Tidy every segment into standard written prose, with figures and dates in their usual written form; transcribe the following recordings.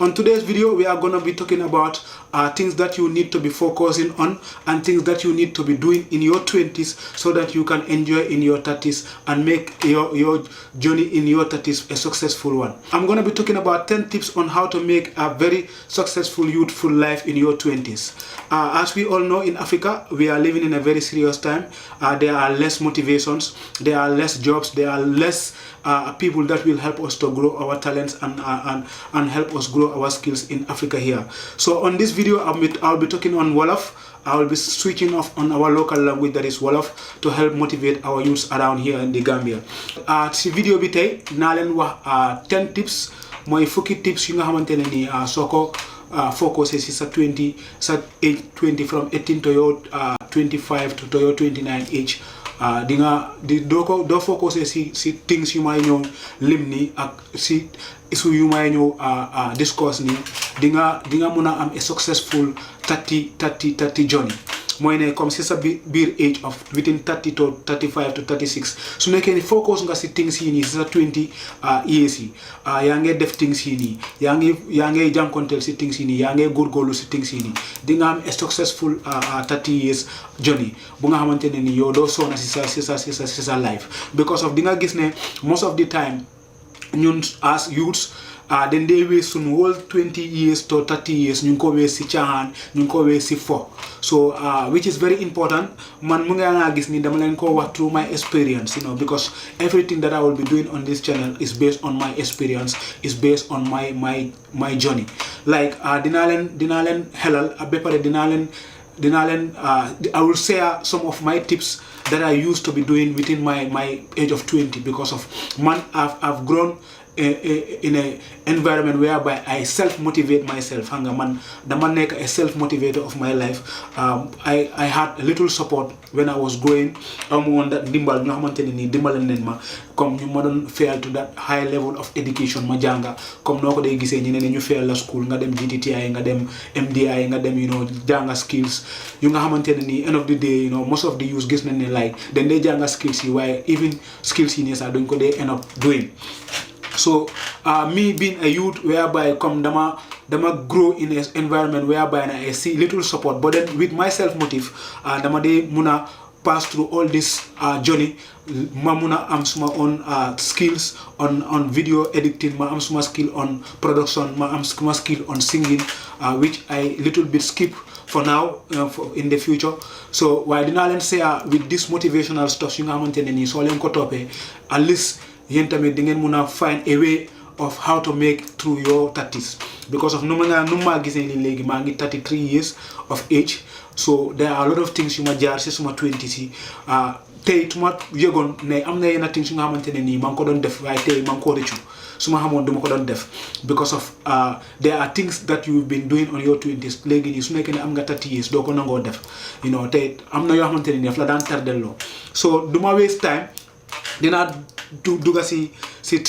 On today's video, we are going to be talking about things that you need to be focusing on and things that you need to be doing in your 20s so that you can enjoy in your 30s and make your journey in your 30s a successful one. I'm going to be talking about 10 tips on how to make a very successful youthful life in your 20s. As we all know, in Africa, we are living in a very serious time. There are less motivations, there are less jobs, there are less people that will help us to grow our talents and help us grow our skills in Africa here. So on this video, I'll be talking on wolof. I will be switching off on our local language, that is wolof, to help motivate our youths around here in the Gambia. Si video bi tay na len wax 10 tips moy fukki tips yu nga xamantene ni soko focus si sa 20 sa age 20 from 18 to your 25 to your 29 age. Do focus si things you may know limni ak si isu you may know discourse ni dinga muna am a successful 30 journey. Moy ne comme si sa bir age of within 30 to 35 to 36 su nekké ni focus nga si things yi ni sa 20 years yi ya nga def things yi ni ya nga jankontel si things yi ni ya nga gorgolu si things yi ni di nga am a successful 30 years journey bu nga xamantene ni yo do sona si sa life, because of di nga gis ne most of the time ñun as youths then they waste some whole 20 years to 30 years ñu ko waste si caahan ñu ko waste si fo. So which is very important. Man mu nga gis ni dama len ko wax through my experience, because everything that I will be doing on this channel is based on my experience, is based on my journey. Like dina len helal be pare I will share some of my tips that I used to be doing within my age of 20, because of man I've grown in an environment whereby I self-motivate myself. Man, the man make a self-motivator of my life. I had a little support when I was growing. On that dimbal come you modern fail to that high level of education majanga come noko day gisé ñeneen ñu fail la school nga dem GTTI nga dem MDI nga dem janga skills yu nga xamanteni ni end of the day most of the youth gis nañ ne like then they janga skills yi why even skills yi ni sa duñ ko day end up doing. So me being a youth whereby come dama grow in an environment whereby I see little support, but then with my self motive dama de muna pass through all this journey. Ma muna am suma own skills on video editing, ma am suma skill on production, ma am suma skill on singing, which I little bit skip for now in the future. So why did I say with this motivational stuff you nga xamantene ni so len ko topé at least yen tamit di ngeen muna find a way of how to make through your 30s, because of numa gisee ni legi ma ngi 33 years of age. So there are a lot of things you ma jaar ci suma 20s yi tay tuma yegon ne am na yenn things yu nga xamantene ni man ko don def way tay man ko reccu suma xamone duma ko don def, because of there are things that you've been doing on your 20s legi ni su nekk ne am nga 30 years do ko nango def tay am na yo xamantene ni daf la dan tardel lo. So duma waste time dina duga si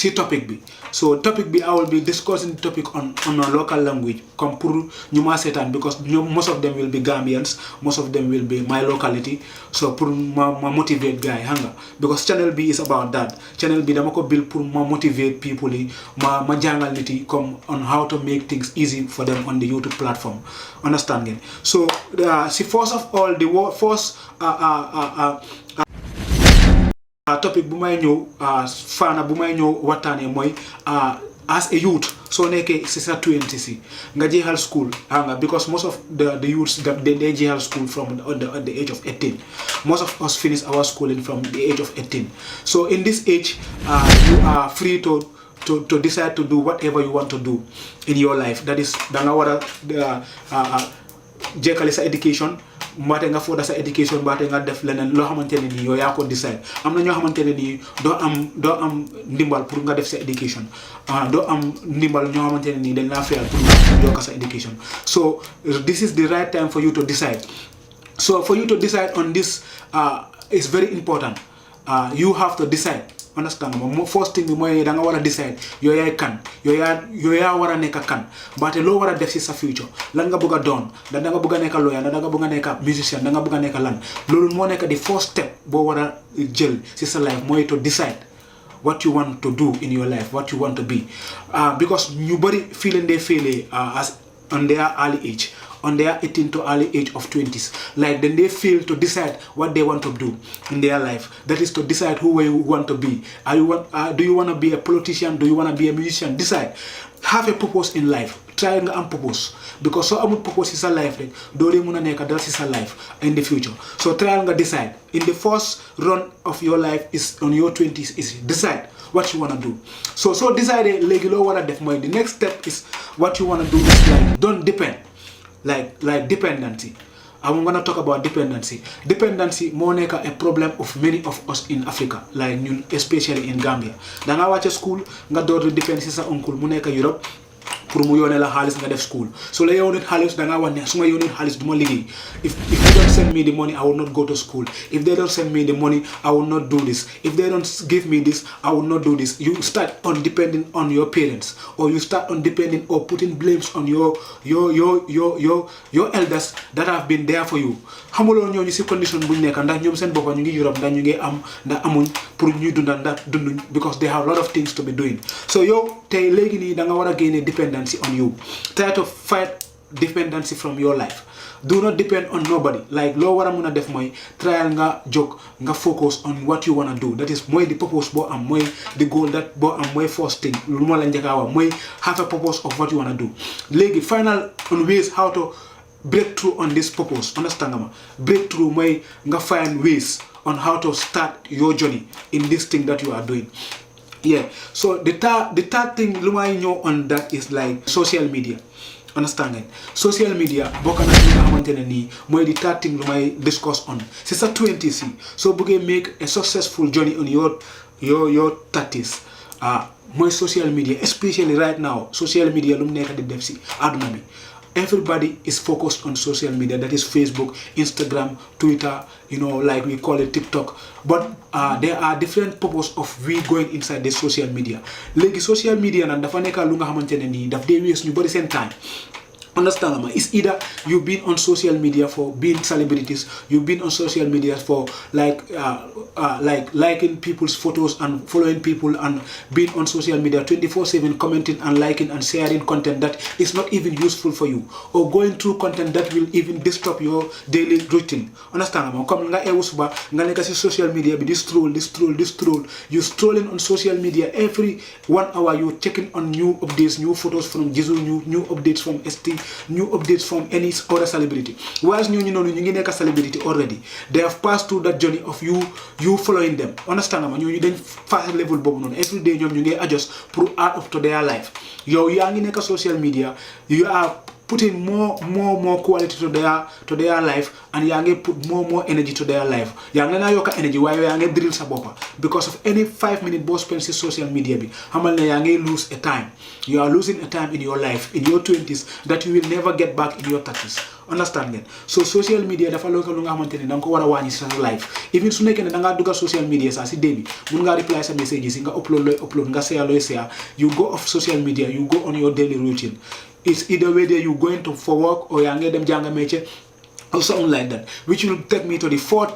topic bi. So topic bi I will be discussing the topic on a local language comme pour ñu ma setan, because most of them will be Gambians, most of them will be my locality. So pour ma motivate guy hanga, because channel B is about that. Channel B dama ko build pour ma motivate people yi ma jangal nit yi comme on how to make things easy for them on the YouTube platform. Understand ngeen? So first of all the first topic bu may ñew fana bu may ñew watane moy as a youth so nekké ci sa 20 ci nga jéxal school nga, because most of the youths that they jéxal school from the age of 18. Most of us finish our schooling from the age of 18. So in this age you are free to decide to do whatever you want to do in your life. That is da nga wara jéxal sa education, mbate nga foda sa education, mbate nga def leneen lo xamantene ni yo ya ko decide. Amna ñoo xamantene ni do am ndimbal pour nga def sa education, do am ndimbal ñoo xamantene ni dañ la fayal pour nga jokk sa education. So this is the right time for you to decide. So for you to decide on this is very important. You have to decide. Understand mo first thing bi moy da nga wara decide yo yaay kan yo ya wara nek kan baté lo wara def ci sa future lan nga bëgga doon da nga bëgga nek lawyer da nga bëgga nek musician da nga bëgga nek lan lolu mo nek di first step bo wara jël ci sa life moy to decide what you want to do in your life, what you want to be, because nobody feeling they fail as on their early age, on their 18 to early age of 20s. Like then they fail to decide what they want to do in their life. That is to decide who you want to be. Do you want to be a politician? Do you want to be a musician? Decide. Have a purpose in life. Try and purpose, because so amul purpose is a life like do muna neka that is a life in the future. So try and decide. In the first run of your life is on your 20s is decide what you want to do. So decide legi lo wara def moy the next step is what you want to do is like don't depend like dependency. I'm gonna talk about dependency. Dependency more neka a problem of many of us in Africa, like especially in Gambia. Da nga wacce school nga door depend ci sa uncle mu neka Europe pour mu yone la xaliss nga def school. So la yone xaliss da nga wone suma yone xaliss duma liggéey. If they don't send me the money, I will not go to school. If they don't send me the money, I will not do this. If they don't give me this, I will not do this. You start on depending on your parents, or you start on depending or putting blames on your elders that have been there for you. Xamuloo ñoo ñu ci condition buñ nekk ndax ñoom seen boppa ñu ngi Europe ndax ñu ngi am ndax amuñ pour ñu dundal ndax dunduñ, because they have a lot of things to be doing. So yow tey léegi nii da nga war a génne dependency on you. Try to fight dependency from your life. Do not depend on nobody. Like lo wara muna def moy trial nga jog nga focus on what you wanna do. That is moy the purpose bo am moy the goal that bo am moy first thing. Luma la njaka wa moy have a purpose of what you wanna do. Legi final on ways how to break through on this purpose. Understand nga ma? Break through moy nga find ways on how to start your journey in this thing that you are doing. Yeah. So the third thing luma know on that is like social media. Understand it? Social media bokana nga xamantene ni moy the third thing lu may discuss on. C'est ça 20c. So bëgg make a successful journey on your 30s. Moy social media, especially right now. Social media lu nekk di def ci aduna bi. Everybody is focused on social media. That is Facebook, Instagram, Twitter, like we call it TikTok. But there are different purposes of we going inside the social media. Like social media, na dafa neka lu nga xamantene ni daf dey waste ñu bari sen time. Understand me? It's either you've been on social media for being celebrities, you've been on social media for like liking people's photos and following people and being on social media 24/7 commenting and liking and sharing content that is not even useful for you, or going through content that will even disrupt your daily routine. Understand me? Come nga suba nga nek ci social media bi this stroll. You strolling on social media every 1 hour. You checking on new updates, new photos from Jizu, new updates from ST, new updates from any other celebrity. Whilst you know you ngi a celebrity already, they have passed through that journey of you following them. Understand ma? You then fast level bobu non every day ñom ñu ngi adjust pour add up to their life. Yow yaa ngi nekk social media, you are putting more quality to their life, and yaa ngi put more energy to their life. Yaa ngi na yokka energy waaye yaa ngi drill sa boppa because of any 5 minute boo spend si social media bi. Xamal ne yaa ngi lose a time. You are losing a time in your life, in your 20s, that you will never get back in your 30s. Understand ngeen? So social media dafa lo nga xamanteni dang ko wara wañi sa life. Even su nekene da nga dugal social media sa si début mun nga reply sa messages nga upload nga share you go off social media, you go on your daily routine. It's either whether you going to for work or yang dem janga métier or something like that, which will take me to the fourth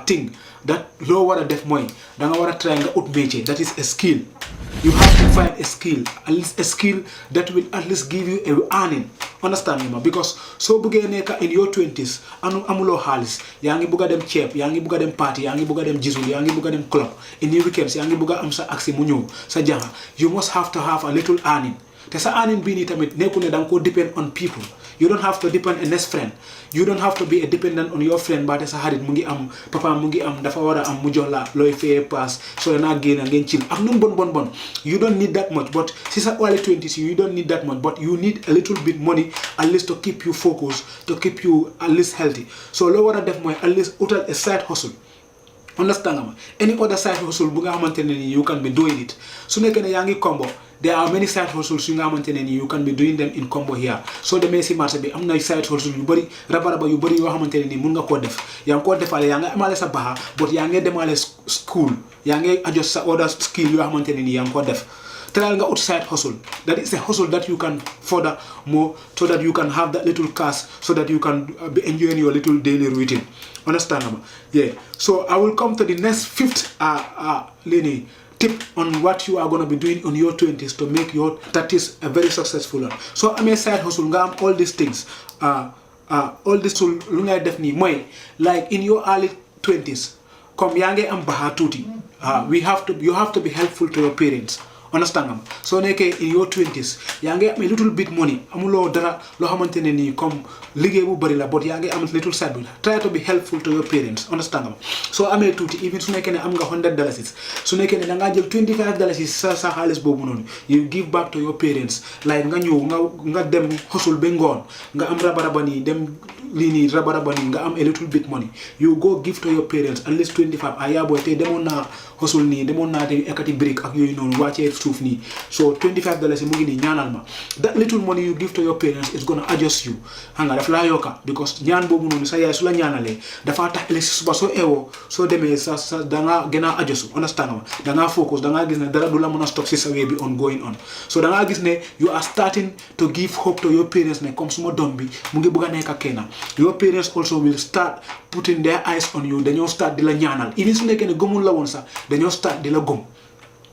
thing that low wara def moy da nga wara try nga out métier. That is a skill. You have to find a skill, at least a skill that will at least give you a earning. Understand me? Because so buge neka in your 20s amulo xaliss yaangi buga dem ceeb, yaangi buga dem party, yaangi buga dem jisul, yaangi buga dem club, in your weekends yaangi buga am sa aksi mu ñew sa jaxa. You must have to have a little earning. Te sa earning bi ni tamit nekku ne dang ko depend on people. You don't have to depend on a next friend. You don't have to be a dependent on your friend. But sa xarit mu ngi am, papa mu ngi am, dafa wara am mu jox la loy fay pass, so na gëna ngeen chill. Ak num bon. You don't need that much, but since early 20s you don't need that much, but you need a little bit money at least to keep you focused, to keep you at least healthy. So lo wara def moy at least utal a side hustle. Understand nga? Any other side hustle bu nga xamantene ni you can be doing it. Su nekene yaangi combo, there are many side hustles you can be doing them in combo here. So the messy marché bi am na side hustle yu bari raba yu bari yo xamantene ni mun nga ko def. Yang ko defale ya nga amale sa baha, but ya nga demale school, ya nga adjust sa other skill yo xamantene ni yang ko def. Try nga outside hustle. That is a hustle that you can further more, so that you can have that little cash, so that you can be enjoying your little daily routine. Understand? Yeah. So I will come to the next fifth tip on what you are going to be doing in your 20s to make your 30s a very successful one. So I'm a side hustle, all these things. All this will definitely more like in your early 20s. Come yange am bahatuti. You have to be helpful to your parents. Understand? So neke in your 20s, yange am a little bit money. Amulo dara lo hamantene ni come ligay bu bari la, but yange am little side. Try to be helpful to your parents. Understand? So am a tuti even so neke ne am ga $100. So neke ne nga jël $25 sa halis bobu non. You give back to your parents. Like nga ñew nga dem hustle be ngon, nga am rabarabani dem lini rabarabani nga am a little bit money. You go give to your parents at least 25. Aya boy te demon na hustle ni, demon na te ekati break ak yoy non wache suuf nii. So $25 mu ngi ni ñaanal ma. That little money you give to your parents is gonna adjust you. Hanga daf la yoka because ñaan bobu non sa yaay su la ñaanale dafa tax ele suba so ewo so demé sa da nga gëna adjust. Understand? Da nga focus, da nga gis ne dara du la mëna stop ci sa way bi on going on. So da nga gis ne you are starting to give hope to your parents ne comme suma dom bi mu ngi bëgga nekk kena. Your parents also will start putting their eyes on you. Dañoo start di la ñaanal. Even su nekké ne gëmul la won sax dañoo start di la gëm.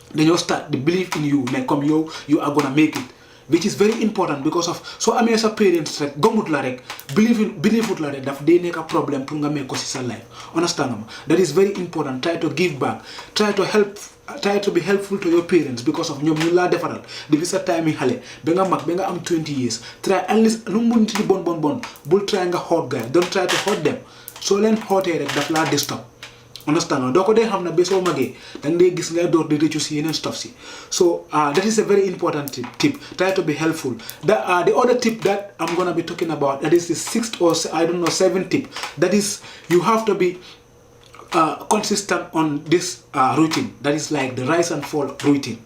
Then you start to believe in you, like come you are gonna make it, which is very important because of so I mean as a parents like gomut la rek believe la rek daf dey nek a problem pour nga make ko ci sa life. Understand? That is very important. Try to give back, try to be helpful to your parents because of ñom ñu la defaral depuis sa time xalé ba nga mag ba nga am 20 years. Try at least lu mu munti bon bul try nga hurt guy, don't try to hurt them. So len hurté rek daf la disturb. Understand? Doko de xamna be so magé dang day gis ngay door di reccu ci yenen stuff ci. So that is a very important tip. Try to be helpful. The other tip that I'm gonna be talking about, that is the 6th or I don't know 7th tip. That is you have to be consistent on this routine. That is like the rise and fall routine.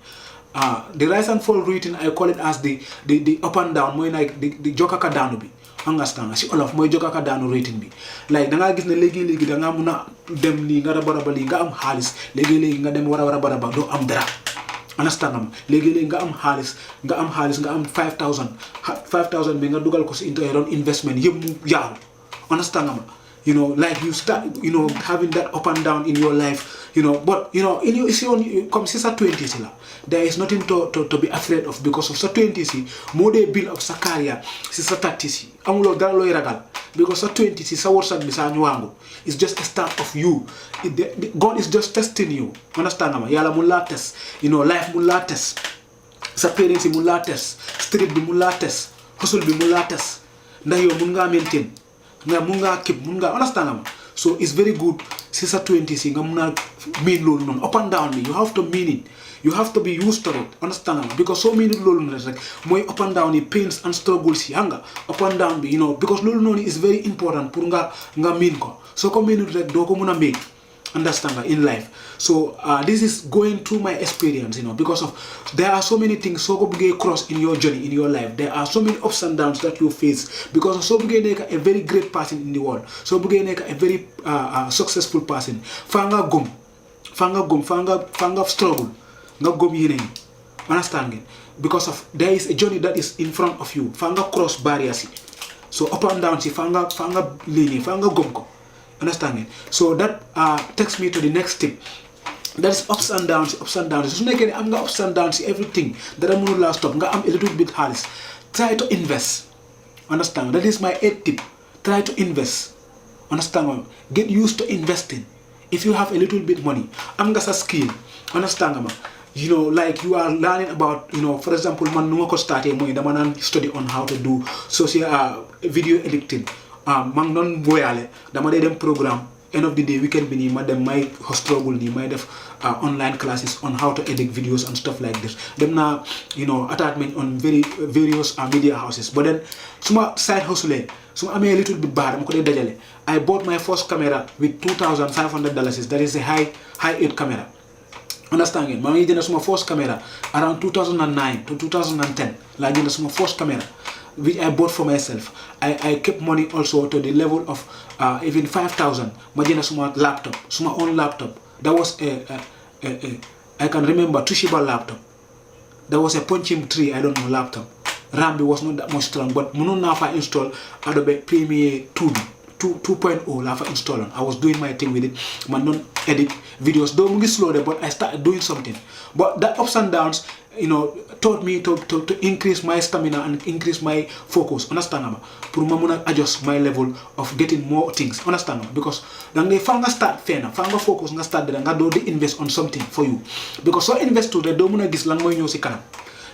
The rise and fall routine, I call it as the up and down, moy like the jokaka danu bi. Understand? Si olof moy jokaka danu rating bi. Like da nga gis ne legi da nga mëna dem ni nga rabarabali nga am xaliss, legi nga dem wara baraba do am dara. Understand? Legi nga am xaliss nga am 5,000 bi nga dugal ko ci investment yeb yaaw. Understand? You know, like you start, having that up and down in your life, but in your come si sa 20s la, there is nothing to be afraid of because of sa 20s more they build up sa career si sa 30s amulo dara loy ragal because sa 20s sa worsak bi sa ñuwangu. It's just a start of you. God is just testing you. Understand nga? Yalla mu la test, life mu la test, sa parents mu la test, street bi mu la test, hustle bi mu la test, ndax yow mun nga maintain nga munga keep munga. Understand? So it's very good since 20s nga muna mean lolu non up and down me. You have to mean it. You have to be used to it. Understand? Because so many lolu rek moy up and down pains and struggles hanga up and down be because lolu non is very important pour nga mean ko. So ko mean rek do ko muna make. Understand? In life. So this is going through my experience, because of there are so many things so go cross in your journey in your life. There are so many ups and downs that you face because of so a very great person in the world. So a very successful person. Fanga struggle. Nga gom yene. Understand? Because of there is a journey that is in front of you. Fanga cross barriers. So up and down fanga lini, fanga gom ko. Understand? So that takes me to the next tip. That is ups and downs. So I'm going ups and downs everything that I'm going to last stop. I'm a little bit hard. Try to invest. Understand? That is my 8th tip. Try to invest. Understand? Get used to investing. If you have a little bit money, I'm going to skill. Understand? Like you are learning about, for example, man no ko starté moy dama nan study on how to do social video editing. Man non boyale dama day dem programme end of the day weekend bi ni ma dem may struggle ni may def online classes on how to edit videos and stuff like this. Dem na attachment on various media houses. But then suma side hustle suma amé a little bit bad dama ko day dajale. I bought my first camera with $2,500. That is a high-end camera. Understand? I jënd suma first camera around 2009 to 2010. La jënd suma first camera which I bought for myself. I kept money also to the level of even 5,000. Ma jënd suma laptop, suma own laptop. That was I can remember Toshiba laptop. That was a Pentium 3, I don't know, laptop. RAM was not that much strong, but mënon na fa install Adobe Premiere 2 2.0 laa fa install on. I was doing my thing with it man doon edit videos though mu ngi slow de but I started doing something but that ups and downs taught me to increase my stamina and increase my focus, understand nga pour ma mun a adjust my level of getting more things, understand nga because da ngay fa nga start fenn fa nga focus nga start de nga doo di invest on something for you because so invest to de doo mun a gis lan mooy ñëw si kanam.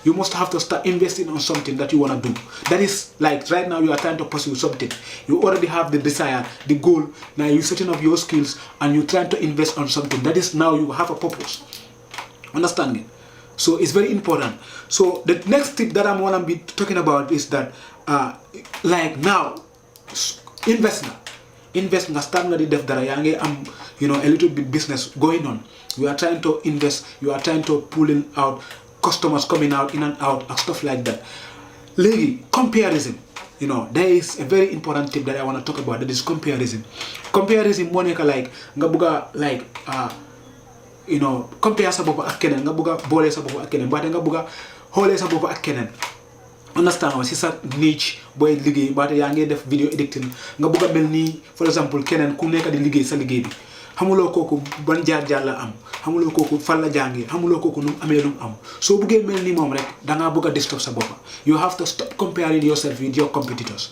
You must have to start investing on something that you want to do. That is like right now you are trying to pursue something. You already have the desire, the goal. Now you're setting up your skills and you're trying to invest on something. That is now you have a purpose. Understand me? So it's very important. So the next tip that I'm going to be talking about is that like now, invest nga start nga di def dara yaa ngi am a little bit business going on. You are trying to invest. You are trying to pulling out customers coming out in and out and stuff like that. Lady, comparison. There is a very important tip that I want to talk about. That is comparison. Comparison moneka like nga buga like compare sa bopp ak keneen nga buga boole sa bopp ak keneen baate nga buga xoolee sa bopp ak keneen. Understand nga si sa niche booy liggéey baate yaa ngi def video editing nga buga mel nii for example keneen ku nekk di liggéey sa liggéey bi. Xamuloo kooku ban jaar-jaar la am xamuloo kooku fan la jàngee xamuloo kooku nu mu amee lu mu am soo buggee mel ni moom rek dangaa bëgg a disturb sa bopp. You have to stop comparing yourself with your competitors.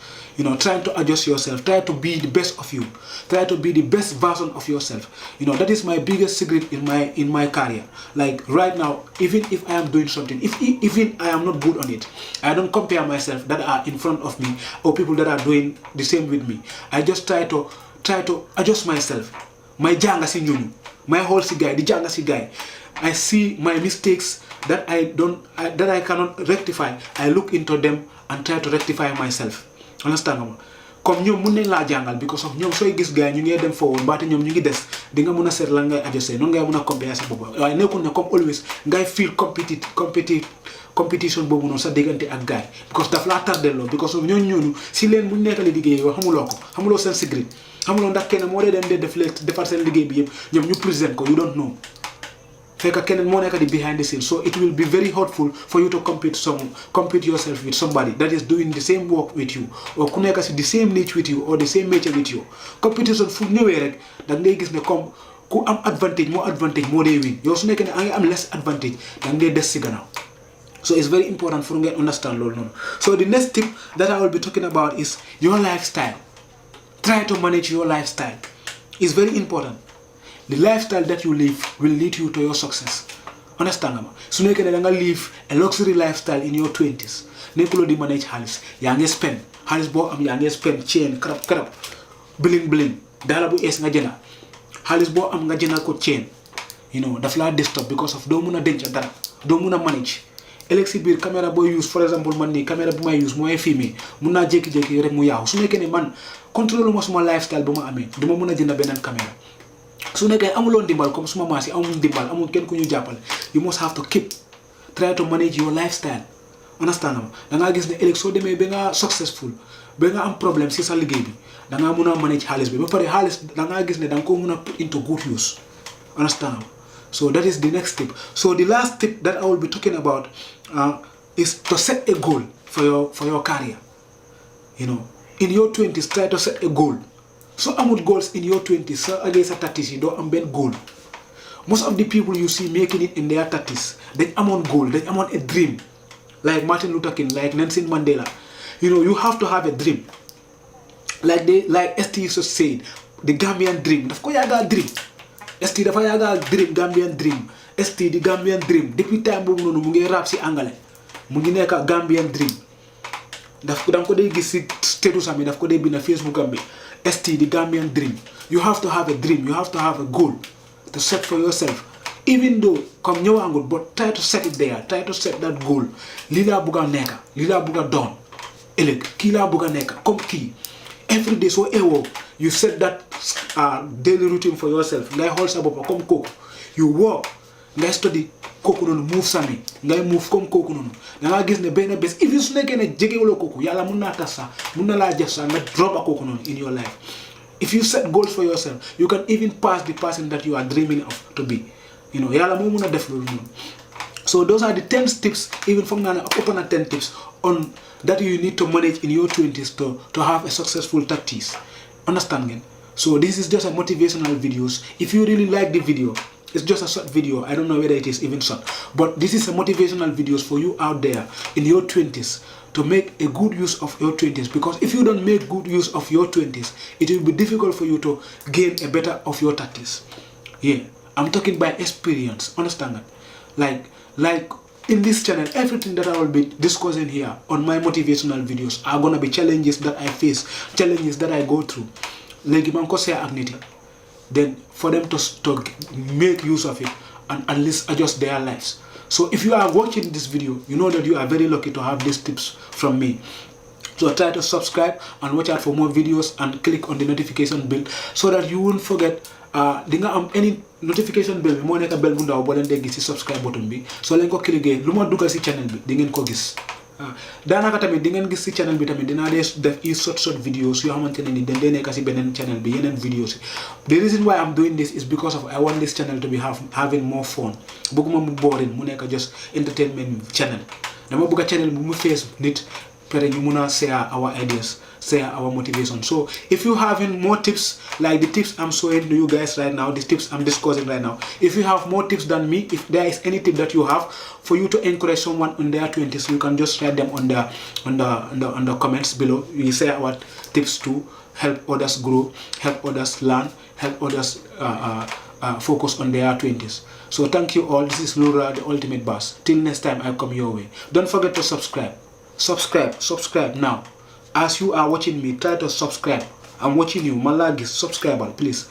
Trying to adjust yourself, try to be the best of you, try to be the best version of yourself. That is my biggest secret in my career. Like right now, even if I am doing something, even I am not good on it, I don't compare myself that are in front of me or people that are doing the same with me. I just try to adjust myself. My janga si ñooñu my whole si guy di janga si guy I see my mistakes that I cannot rectify. I look into them and try to rectify myself. Understand nga comme ñoom mun nañ laa jàngal because of ñoom sooy gis gars ñu ngi dem forward mbaate ñoom ñu ngi des di nga mun a seet lan ngay adjusté noonu ngay mun a compare sa bopp waaye nekkul ne comme always ngay feel competition boobu noonu sa diggante ak gars because daf laa tardeloo because of ñooñu si leen buñ nekkali liggéey yoo xamuloo seen secret. xamuloo ndax kenn moo dee dem de defar seen liggéey bi yëpp ñoom ñu present ko you don't know fekk keneen moo nekk di behind the scenes so it will be very hurtful for you to compete yourself with somebody that is doing the same work with you or ku nekk si the same niche with you or the same métier with you. Competition fu ñëwee rek da ngay gis ne comme ku am advantage moo dee win yow su nekkee ne a ngi am less advantage da ngay des si gannaaw. So it's very important for you to understand loolu noonu. So the next tip that I will be talking about is your lifestyle. Try to manage your lifestyle. It's very important. The lifestyle that you live will lead you to your success. Understand nga su nekkee ne da nga live a luxury lifestyle in your 20s nekkuloo di manage xaalis yaa ngi spend xaalis boo am yaa ngi spend chain karab bling daala bu ees nga jënd xaalis boo am nga jëndal ko chain daf laa disturb because of doo mun a denc dara doo mun a manage. Alex si biir caméra booy use for example man nii caméra bu may use mooy filmer mun naa jékki-jékki rek mu yaaw su nekkee ne man contrôle ma suma lifestyle bu ma amee du ma mun a jënd beneen caméra su nekkee amuloon dimbal comme suma maas yi amuñ dimbal amul kenn ku ñu jàppale you must have to try to manage your lifestyle. Understand nga da ngaa gis ne Alex soo demee ba nga successful ba nga am problème si sa liggéey bi da ngaa mun a manage xaalis bi ba pare xaalis da ngaa gis ne da nga ko mun a put into good use. Understand nga so that is the next tip. So the last tip that I will be talking about is to set a goal for your career. In your 20s, try to set a goal. So amul goals in your 20s, so against a 30s, you don't have goal. Most of the people you see making it in their 30s, they are on goal, they are on a dream. Like Martin Luther King, like Nelson Mandela. You have to have a dream. Like ST used to say, the Gambian dream. Of course, you got a dream. ST dafa yaga dream Gambian dream ST di Gambian dream depuis time boobu noonu mu ngi rap si anglais mu ngi nekk Gambian dream daf ko day gis si status am daf ko day bind Facebook am bi ST di Gambian dream. You have to have a dream, you have to have a goal to set for yourself even though comme ñëwaangul but try to set it there, try to set that goal. Lii laa bëgg a nekk lii laa bëgg a doon ëllëg kii laa bëgg a nekk comme kii every day so ewo you set that daily routine for yourself. Ngay xool sa bopp comme kooku you work ngay study kooku noonu move sami ngay move comme kooku noonu da ngaa gis ne benn bés even su nekkee ne jegewuloo kooku yàlla mun naa tas sax mun na laa jëf sax nga drop a kooku noonu in your life. If you set goals for yourself you can even pass the person that you are dreaming of to be. Yàlla moo mun a def loolu noonu. So those are the 10 tips, even from now open at 10 tips on that you need to manage in your 20s to have a successful 30s. Understand again? So this is just a motivational videos. If you really like the video, it's just a short video. I don't know whether it is even short, but this is a motivational videos for you out there in your 20s to make a good use of your 20s. Because if you don't make good use of your 20s, it will be difficult for you to gain a better of your 30s. Yeah, I'm talking by experience. Understand that? Like in this channel, everything that I will be discussing here on my motivational videos are gonna be challenges that I face, challenges that I go through. Like man ko share ak nit yi, then for them to make use of it and at least adjust their lives. So if you are watching this video, you know that you are very lucky to have these tips from me. So try to subscribe and watch out for more videos and click on the notification bell so that you won't forget any notification bell bi moo nekk bell bu ndaw boo leen dee gis ci subscribe button bi soo leen ko cliquer lu ma dugal ci channel bi di ngeen ko gis. Daanaka tamit di ngeen gis ci channel bi tamit dinaa dee def short videos yoo xamante ne ni dañ dee nekk ci beneen channel bi yeneen videos yi. The reason why I'm doing this is because of I want this channel to be having more fun. Bëgguma mu boring mu nekk just entertainment channel. Dama bëgg a channel bu mu fees nit pere ñu mun a share our ideas, share our motivation. So if you having more tips like the tips I'm showing to you guys right now, the tips I'm discussing right now, if you have more tips than me, if there is any tip that you have for you to encourage someone in their 20s, you can just write them on the comments below. We share our tips to help others grow, help others learn, help others focus on their 20s. So thank you all. This is Lura, the ultimate boss. Till next time I come your way. Don't forget to subscribe now. As you are watching me, try to subscribe. I'm watching you. Malagi, subscriber, please.